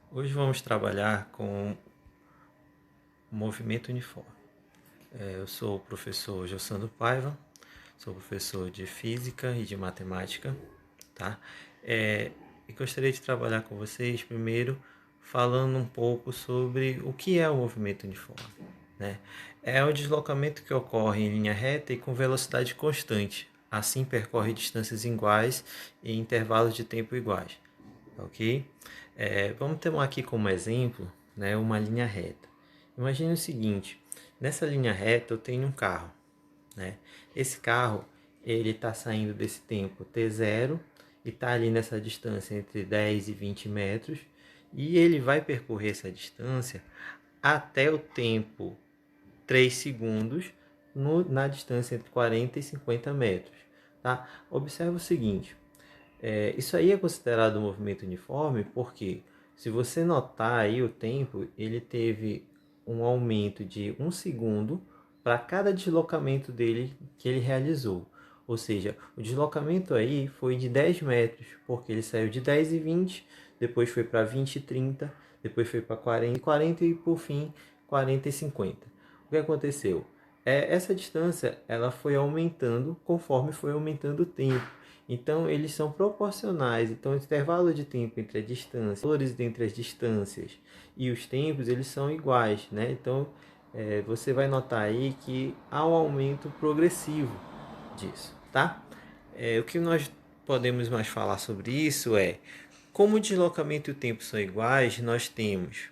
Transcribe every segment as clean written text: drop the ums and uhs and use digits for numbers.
Hoje vamos trabalhar com movimento uniforme. Eu sou o professor Jossando Paiva, sou professor de Física e de Matemática, tá? E gostaria de trabalhar com vocês primeiro falando um pouco sobre o que é o movimento uniforme, né? É o deslocamento que ocorre em linha reta e com velocidade constante, assim percorre distâncias iguais e intervalos de tempo iguais, ok? Vamos ter aqui como exemplo, né, uma linha reta. Imagine o seguinte: nessa linha reta eu tenho um carro, né? Esse carro ele está saindo desse tempo t0 e está ali nessa distância entre 10 e 20 metros, e ele vai percorrer essa distância até o tempo 3 segundos na distância entre 40 e 50 metros. Tá? Observe o seguinte: isso aí é considerado um movimento uniforme porque, se você notar aí o tempo, ele teve um aumento de 1 segundo para cada deslocamento dele que ele realizou. Ou seja, o deslocamento aí foi de 10 metros, porque ele saiu de 10 e 20, depois foi para 20 e 30, depois foi para 40 e 40 e por fim 40 e 50. O que aconteceu? Essa distância ela foi aumentando conforme foi aumentando o tempo. Então, eles são proporcionais. Então, o intervalo de tempo entre a distância, os valores entre as distâncias e os tempos, eles são iguais, né? Então, você vai notar aí que há um aumento progressivo disso, tá? O que nós podemos mais falar sobre isso é, como o deslocamento e o tempo são iguais, nós temos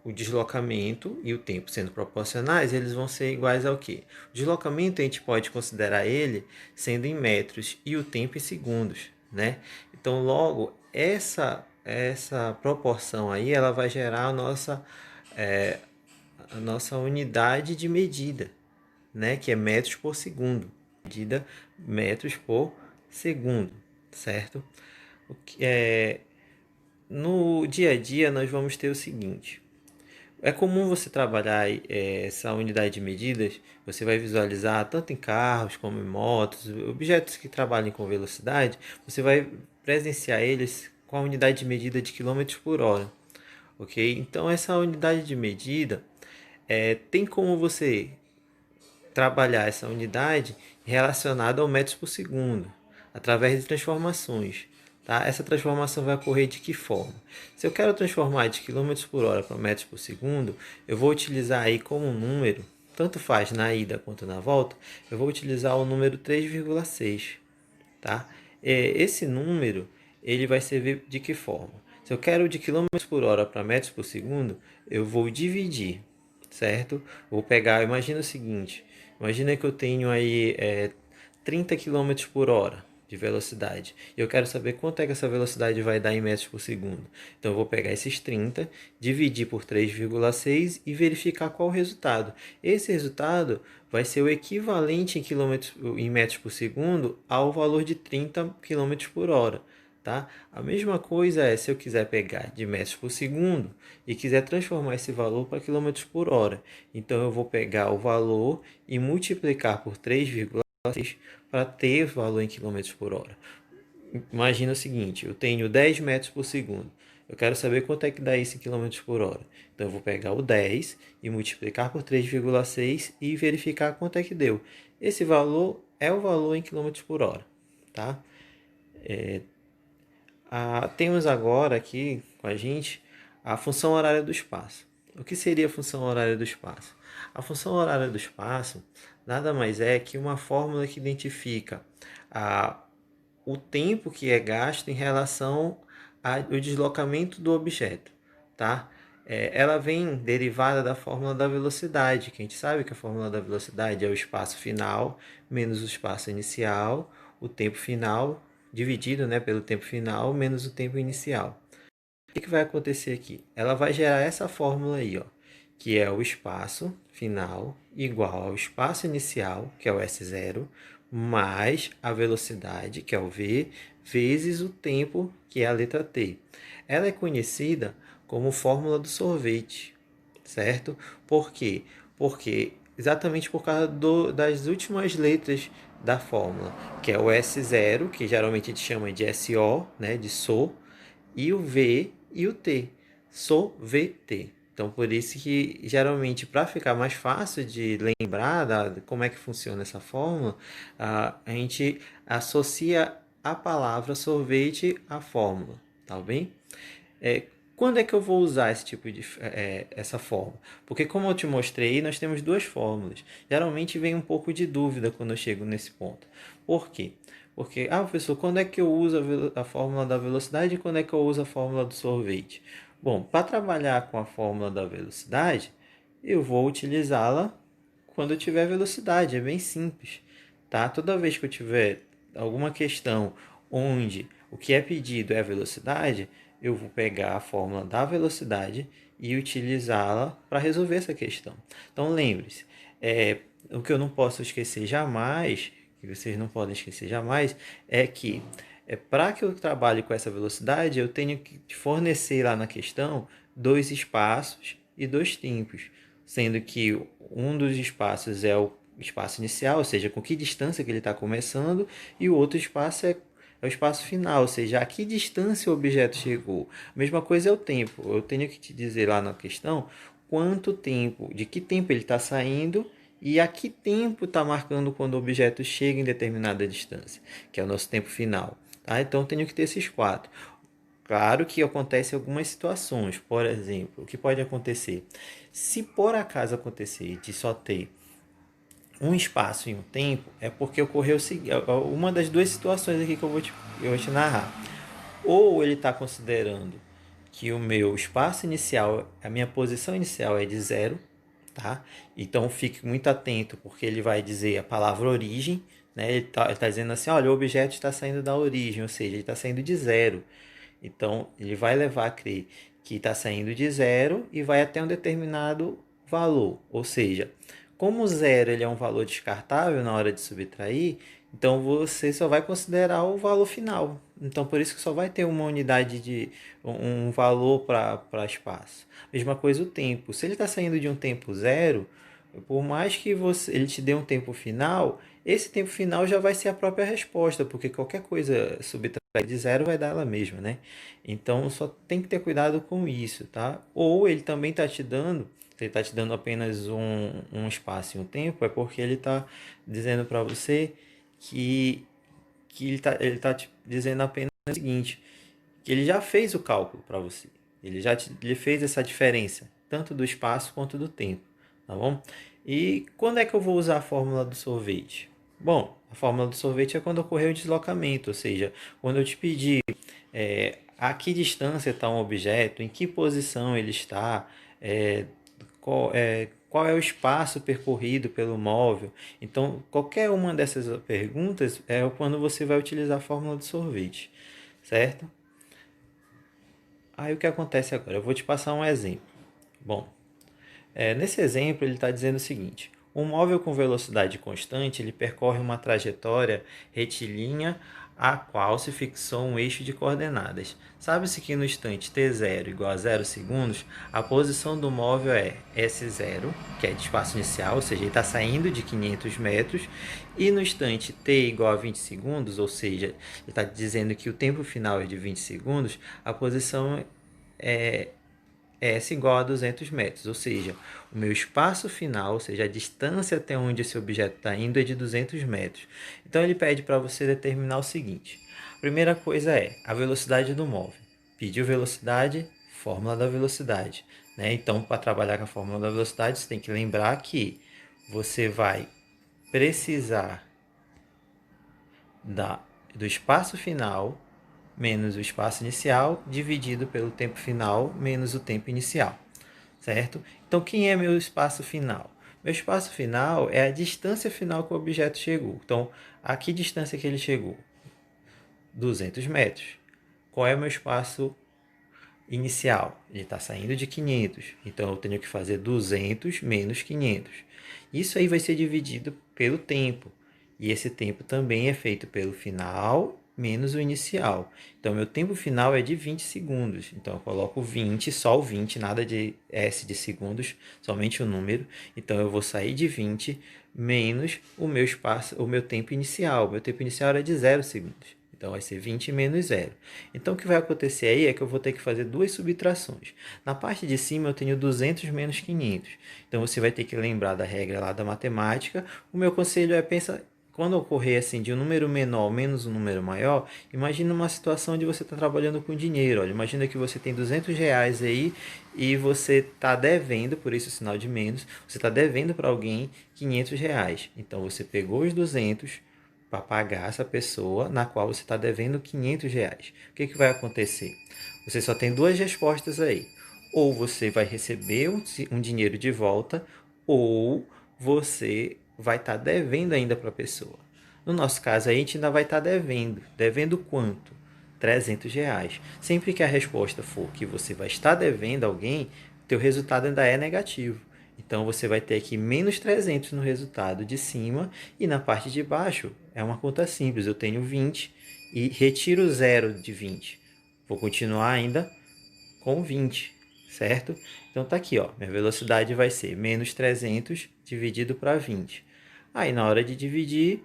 o deslocamento e o tempo sendo proporcionais, eles vão ser iguais ao quê? O deslocamento a gente pode considerar ele sendo em metros e o tempo em segundos, né? Então, logo, essa proporção aí, ela vai gerar a nossa unidade de medida, né? Que é metros por segundo. Medida metros por segundo, certo? O que é, no dia a dia, nós vamos ter o seguinte: é comum você trabalhar essa unidade de medidas, você vai visualizar tanto em carros como em motos, objetos que trabalhem com velocidade, você vai presenciar eles com a unidade de medida de quilômetros por hora, ok? Então essa unidade de medida tem como você trabalhar essa unidade relacionada ao metros por segundo, através de transformações. Tá? Essa transformação vai ocorrer de que forma? Se eu quero transformar de quilômetros por hora para metros por segundo, eu vou utilizar aí como um número, tanto faz na ida quanto na volta, eu vou utilizar o número 3,6. Tá? Esse número ele vai servir de que forma? Se eu quero de quilômetros por hora para metros por segundo, eu vou dividir, certo? Vou pegar, imagina o seguinte: imagina que eu tenho aí 30 quilômetros por hora de velocidade. E eu quero saber quanto é que essa velocidade vai dar em metros por segundo. Então eu vou pegar esses 30, dividir por 3,6 e verificar qual o resultado. Esse resultado vai ser o equivalente em metros por segundo ao valor de 30 quilômetros por hora. Tá? A mesma coisa é se eu quiser pegar de metros por segundo e quiser transformar esse valor para quilômetros por hora. Então eu vou pegar o valor e multiplicar por 3,6 para ter o valor em quilômetros por hora. Imagina o seguinte: eu tenho 10 metros por segundo. Eu quero saber quanto é que dá isso em quilômetros por hora. Então eu vou pegar o 10 e multiplicar por 3,6 e verificar quanto é que deu. Esse valor é o valor em quilômetros por hora. Tá? Temos agora aqui com a gente a função horária do espaço. O que seria a função horária do espaço? A função horária do espaço nada mais é que uma fórmula que identifica o tempo que é gasto em relação ao deslocamento do objeto. Tá? Ela vem derivada da fórmula da velocidade, que a gente sabe que a fórmula da velocidade é o espaço final menos o espaço inicial, o tempo final dividido, né, pelo tempo final menos o tempo inicial. O que vai acontecer aqui? Ela vai gerar essa fórmula aí, ó, que é o espaço final igual ao espaço inicial, que é o S0, mais a velocidade, que é o V, vezes o tempo, que é a letra T. Ela é conhecida como fórmula do sorvete, certo? Por quê? Porque exatamente por causa das últimas letras da fórmula, que é o S0, que geralmente a gente chama de SO, né, de SO, e o V e o T. Sorvete. Então, por isso que, geralmente, para ficar mais fácil de lembrar como é que funciona essa fórmula, a gente associa a palavra sorvete à fórmula, tá bem? Quando é que eu vou usar esse tipo de essa fórmula? Porque como eu te mostrei, nós temos duas fórmulas. Geralmente vem um pouco de dúvida quando eu chego nesse ponto. Por quê? Porque, professor, quando é que eu uso a fórmula da velocidade e quando é que eu uso a fórmula do sorvete? Bom, para trabalhar com a fórmula da velocidade, eu vou utilizá-la quando eu tiver velocidade. É bem simples, tá? Toda vez que eu tiver alguma questão onde o que é pedido é a velocidade, eu vou pegar a fórmula da velocidade e utilizá-la para resolver essa questão. Então lembre-se, o que eu não posso esquecer jamais, que vocês não podem esquecer jamais, é que para que eu trabalhe com essa velocidade, eu tenho que fornecer lá na questão dois espaços e dois tempos, sendo que um dos espaços é o espaço inicial, ou seja, com que distância que ele está começando, e o outro espaço é o espaço final, ou seja, a que distância o objeto chegou. A mesma coisa é o tempo. Eu tenho que te dizer lá na questão quanto tempo, de que tempo ele está saindo e a que tempo está marcando quando o objeto chega em determinada distância, que é o nosso tempo final. Tá? Então, eu tenho que ter esses quatro. Claro que acontece algumas situações, por exemplo, o que pode acontecer? Se por acaso acontecer de só ter um espaço e um tempo, é porque ocorreu uma das duas situações aqui que eu vou te narrar. Ou ele está considerando que o meu espaço inicial, a minha posição inicial é de zero, tá? Então fique muito atento, porque ele vai dizer a palavra origem, né? Ele tá dizendo assim, olha, o objeto está saindo da origem, ou seja, ele está saindo de zero. Então ele vai levar a crer que está saindo de zero e vai até um determinado valor, ou seja, como o zero ele é um valor descartável na hora de subtrair, então você só vai considerar o valor final. Então por isso que só vai ter uma unidade de um valor para espaço. Mesma coisa o tempo. Se ele está saindo de um tempo zero, por mais que ele te dê um tempo final, esse tempo final já vai ser a própria resposta, porque qualquer coisa subtraída de zero vai dar ela mesma, né? Então só tem que ter cuidado com isso, tá? Ou ele também está te dando, se ele está te dando apenas um espaço e um tempo, é porque ele está dizendo para você que ele tá te dizendo apenas o seguinte, que ele já fez o cálculo para você. Ele fez essa diferença, tanto do espaço quanto do tempo, tá bom? E quando é que eu vou usar a fórmula do sorvete? Bom, a fórmula do sorvete é quando ocorreu o deslocamento, ou seja, quando eu te pedir a que distância está um objeto, em que posição ele está, é, qual é o espaço percorrido pelo móvel. Então, qualquer uma dessas perguntas é quando você vai utilizar a fórmula do sorvete, certo? Aí o que acontece agora? Eu vou te passar um exemplo. Bom, nesse exemplo ele está dizendo o seguinte: um móvel com velocidade constante ele percorre uma trajetória retilínea a qual se fixou um eixo de coordenadas. Sabe-se que no instante t0 igual a 0 segundos, a posição do móvel é s0, que é de espaço inicial, ou seja, ele está saindo de 500 metros, e no instante t igual a 20 segundos, ou seja, ele está dizendo que o tempo final é de 20 segundos, a posição é S igual a 200 metros, ou seja, o meu espaço final, ou seja, a distância até onde esse objeto está indo é de 200 metros. Então ele pede para você determinar o seguinte: a primeira coisa é a velocidade do móvel. Pediu velocidade, fórmula da velocidade, né? Então, para trabalhar com a fórmula da velocidade, você tem que lembrar que você vai precisar do espaço final menos o espaço inicial dividido pelo tempo final menos o tempo inicial, certo? Então, quem é meu espaço final? Meu espaço final é a distância final que o objeto chegou. Então, a que distância que ele chegou? 200 metros. Qual é o meu espaço inicial? Ele está saindo de 500. Então, eu tenho que fazer 200 menos 500. Isso aí vai ser dividido pelo tempo. E esse tempo também é feito pelo final menos o inicial. Então, meu tempo final é de 20 segundos. Então, eu coloco 20, só o 20, nada de S de segundos, somente o número. Então, eu vou sair de 20 menos o meu espaço, o meu tempo inicial. O meu tempo inicial era de 0 segundos. Então, vai ser 20 menos zero. Então, o que vai acontecer aí é que eu vou ter que fazer duas subtrações. Na parte de cima, eu tenho 200 menos 500. Então, você vai ter que lembrar da regra lá da matemática. O meu conselho é pensar, quando ocorrer assim de um número menor menos um número maior, imagina uma situação onde você está trabalhando com dinheiro. Olha, imagina que você tem R$ 200 aí e você está devendo, por isso o sinal de menos, você está devendo para alguém R$ 500. Então, você pegou os 200 para pagar essa pessoa na qual você está devendo R$ 500. O que, que vai acontecer? Você só tem duas respostas aí. Ou você vai receber um dinheiro de volta, ou você vai estar devendo ainda para a pessoa. No nosso caso, a gente ainda vai estar devendo. Devendo quanto? R$ 300. Sempre que a resposta for que você vai estar devendo a alguém, teu resultado ainda é negativo. Então você vai ter aqui menos 300 no resultado de cima e na parte de baixo é uma conta simples. Eu tenho 20 e retiro 0 de 20. Vou continuar ainda com 20, certo? Então tá aqui, ó, minha velocidade vai ser menos 300 dividido para 20. Aí na hora de dividir,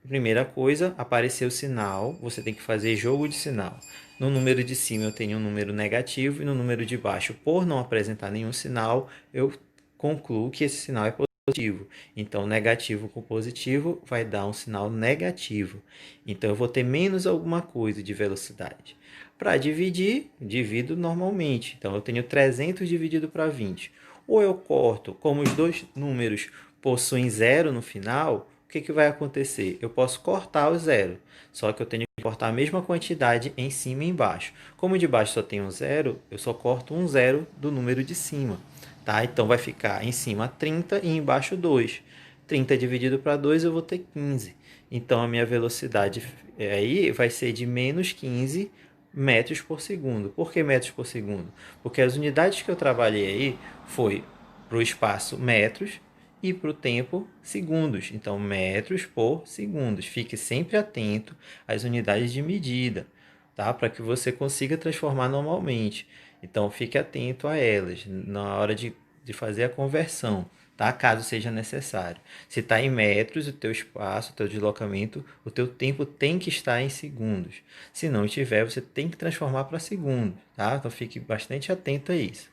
primeira coisa, apareceu o sinal, você tem que fazer jogo de sinal. No número de cima eu tenho um número negativo e no número de baixo, por não apresentar nenhum sinal, eu concluo que esse sinal é positivo. Então, negativo com positivo vai dar um sinal negativo. Então, eu vou ter menos alguma coisa de velocidade. Para dividir, divido normalmente. Então, eu tenho 300 dividido para 20. Ou eu corto, como os dois números possuem zero no final, o que vai acontecer? Eu posso cortar o zero, só que eu tenho que cortar a mesma quantidade em cima e embaixo. Como de baixo só tem um zero, eu só corto um zero do número de cima. Tá? Então vai ficar em cima 30 e embaixo 2. 30 dividido para 2 eu vou ter 15. Então a minha velocidade aí vai ser de menos 15 metros por segundo. Por que metros por segundo? Porque as unidades que eu trabalhei aí foi para o espaço metros e para o tempo segundos. Então, metros por segundos. Fique sempre atento às unidades de medida, tá? Para que você consiga transformar normalmente. Então, fique atento a elas na hora de fazer a conversão, tá? Caso seja necessário. Se está em metros, o teu espaço, o teu deslocamento, o teu tempo tem que estar em segundos. Se não tiver, você tem que transformar para segundo, tá? Então, fique bastante atento a isso.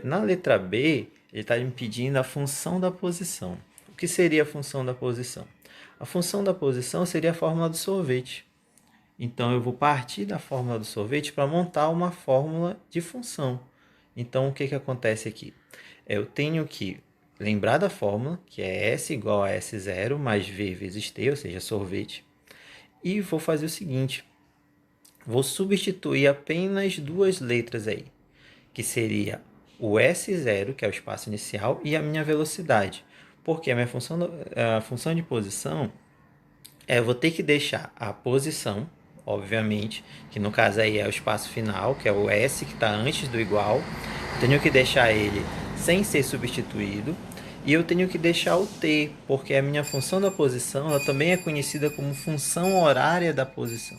Na letra B, ele está me pedindo a função da posição. O que seria a função da posição? A função da posição seria a fórmula do sorvete. Então, eu vou partir da fórmula do sorvete para montar uma fórmula de função. Então, o que, que acontece aqui? Eu tenho que lembrar da fórmula, que é S igual a S0 mais V vezes T, ou seja, sorvete. E vou fazer o seguinte, vou substituir apenas duas letras aí, que seria o S0, que é o espaço inicial, e a minha velocidade. Porque a função de posição, eu vou ter que deixar a posição, obviamente, que no caso aí é o espaço final, que é o S que está antes do igual. Tenho que deixar ele sem ser substituído. E eu tenho que deixar o t, porque a minha função da posição ela também é conhecida como função horária da posição,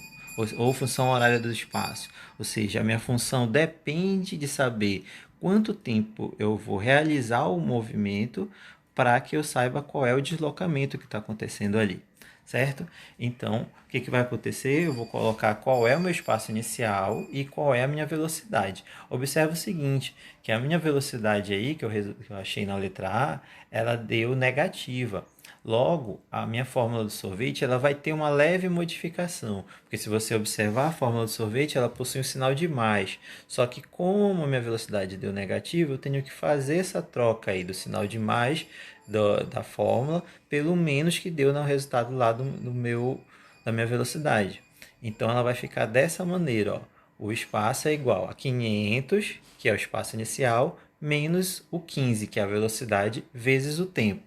ou função horária do espaço. Ou seja, a minha função depende de saber quanto tempo eu vou realizar o movimento para que eu saiba qual é o deslocamento que está acontecendo ali, certo? Então, o que vai acontecer? Eu vou colocar qual é o meu espaço inicial e qual é a minha velocidade. Observe o seguinte, que a minha velocidade aí, que eu achei na letra A, ela deu negativa. Logo, a minha fórmula do sorvete ela vai ter uma leve modificação, porque se você observar a fórmula do sorvete, ela possui um sinal de mais. Só que como a minha velocidade deu negativa, eu tenho que fazer essa troca aí do sinal de mais da fórmula pelo menos que deu no resultado lá da minha velocidade. Então ela vai ficar dessa maneira, ó. O espaço é igual a 500, que é o espaço inicial, menos o 15, que é a velocidade, vezes o tempo.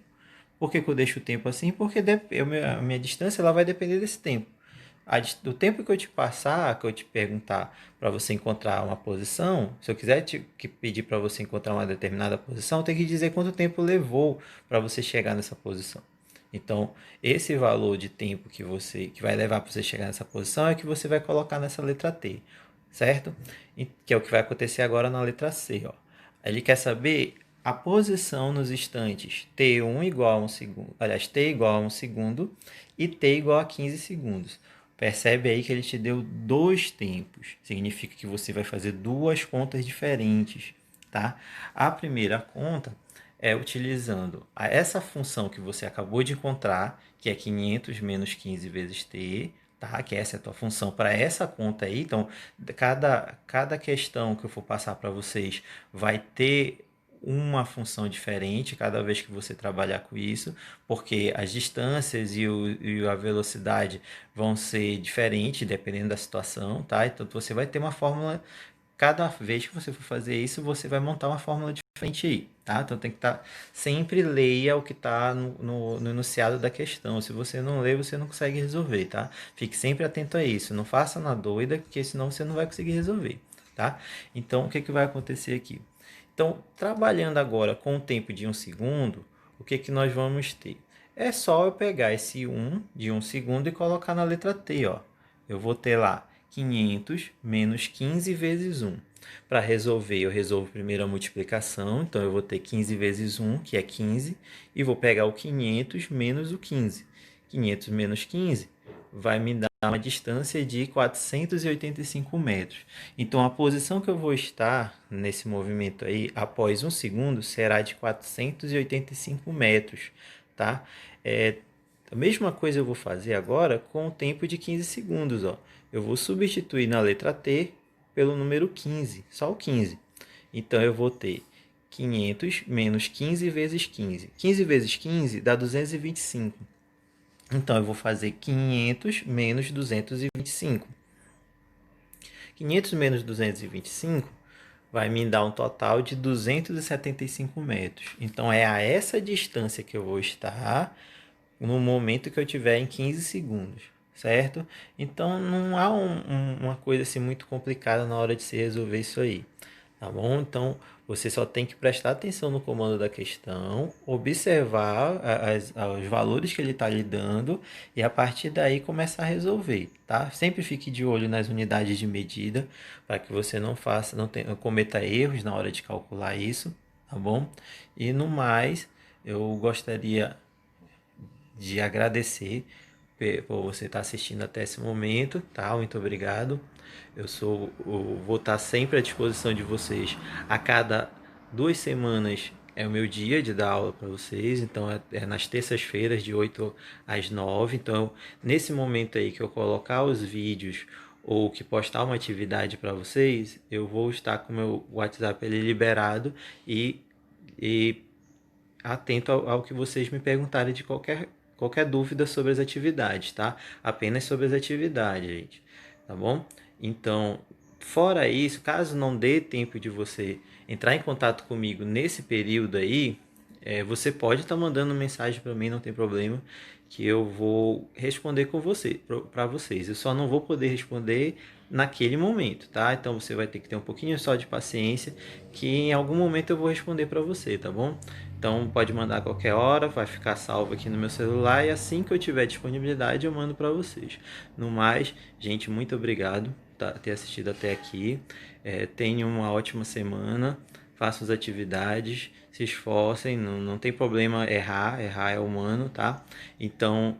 Por que eu deixo o tempo assim? Porque a minha distância ela vai depender desse tempo. Do tempo que eu te passar, que eu te perguntar para você encontrar uma posição, se eu quiser pedir para você encontrar uma determinada posição, tem que dizer quanto tempo levou para você chegar nessa posição. Então, esse valor de tempo que vai levar para você chegar nessa posição é que você vai colocar nessa letra T, certo? Que é o que vai acontecer agora na letra C, ó. Ele quer saber a posição nos instantes T1 igual a 1 segundo, aliás, T igual a 1 segundo e T igual a 15 segundos. Percebe aí que ele te deu dois tempos. Significa que você vai fazer duas contas diferentes, tá? A primeira conta é utilizando essa função que você acabou de encontrar, que é 500 menos 15 vezes t, tá? Que essa é a tua função para essa conta aí. Então, cada questão que eu for passar para vocês vai ter uma função diferente cada vez que você trabalhar com isso, porque as distâncias e a velocidade vão ser diferentes dependendo da situação, tá? Então você vai ter uma fórmula, cada vez que você for fazer isso, você vai montar uma fórmula diferente aí, tá? Então tem que estar, sempre leia o que está no enunciado da questão. Se você não lê, você não consegue resolver, tá? Fique sempre atento a isso, não faça na doida, porque senão você não vai conseguir resolver, tá? Então o que que vai acontecer aqui? Então, trabalhando agora com o tempo de 1 segundo, o que que nós vamos ter? É só eu pegar esse 1 de 1 segundo e colocar na letra T, ó. Eu vou ter lá 500 menos 15 vezes 1. Para resolver, eu resolvo primeiro a multiplicação, então eu vou ter 15 vezes 1, que é 15, e vou pegar o 500 menos o 15. 500 menos 15 vai me dar uma distância de 485 metros. Então, a posição que eu vou estar nesse movimento aí, após 1 segundo, será de 485 metros, tá? A mesma coisa eu vou fazer agora com o tempo de 15 segundos, ó. Eu vou substituir na letra T pelo número 15, só o 15. Então, eu vou ter 500 menos 15 vezes 15. 15 vezes 15 dá 225. Então, eu vou fazer 500 menos 225. 500 menos 225 vai me dar um total de 275 metros. Então, é a essa distância que eu vou estar no momento que eu tiver em 15 segundos, certo? Então, não há uma coisa assim muito complicada na hora de se resolver isso aí, tá bom? Então, você só tem que prestar atenção no comando da questão, observar os valores que ele está lhe dando e a partir daí começar a resolver, tá? Sempre fique de olho nas unidades de medida para que você não cometa erros na hora de calcular isso, tá bom? E no mais, eu gostaria de agradecer por você estar assistindo até esse momento, tá? Muito obrigado. Eu vou estar sempre à disposição de vocês. A cada 2 semanas é o meu dia de dar aula para vocês, então é nas terças-feiras de 8 às 9. Então, nesse momento aí que eu colocar os vídeos ou que postar uma atividade para vocês, eu vou estar com o meu WhatsApp ele liberado e atento ao que vocês me perguntarem de qualquer dúvida sobre as atividades, tá? Apenas sobre as atividades, gente, tá bom? Então, fora isso, caso não dê tempo de você entrar em contato comigo nesse período aí, você pode estar mandando mensagem para mim, não tem problema, que eu vou responder com você, para vocês. Eu só não vou poder responder naquele momento, tá? Então você vai ter que ter um pouquinho só de paciência, que em algum momento eu vou responder para você, tá bom? Então pode mandar a qualquer hora, vai ficar salvo aqui no meu celular e assim que eu tiver disponibilidade eu mando para vocês. No mais, gente, muito obrigado por ter assistido até aqui. Tenham uma ótima semana, façam as atividades, se esforcem, não tem problema errar é humano, tá? Então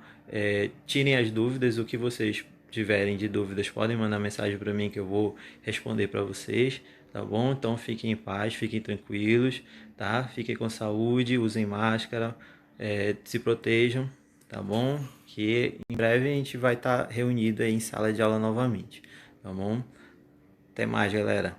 tirem as dúvidas, o que vocês tiverem de dúvidas podem mandar mensagem para mim que eu vou responder para vocês, tá bom? Então fiquem em paz, fiquem tranquilos, tá? Fiquem com saúde, usem máscara, se protejam, tá bom? Que em breve a gente vai estar reunido aí em sala de aula novamente, tá bom? Até mais, galera.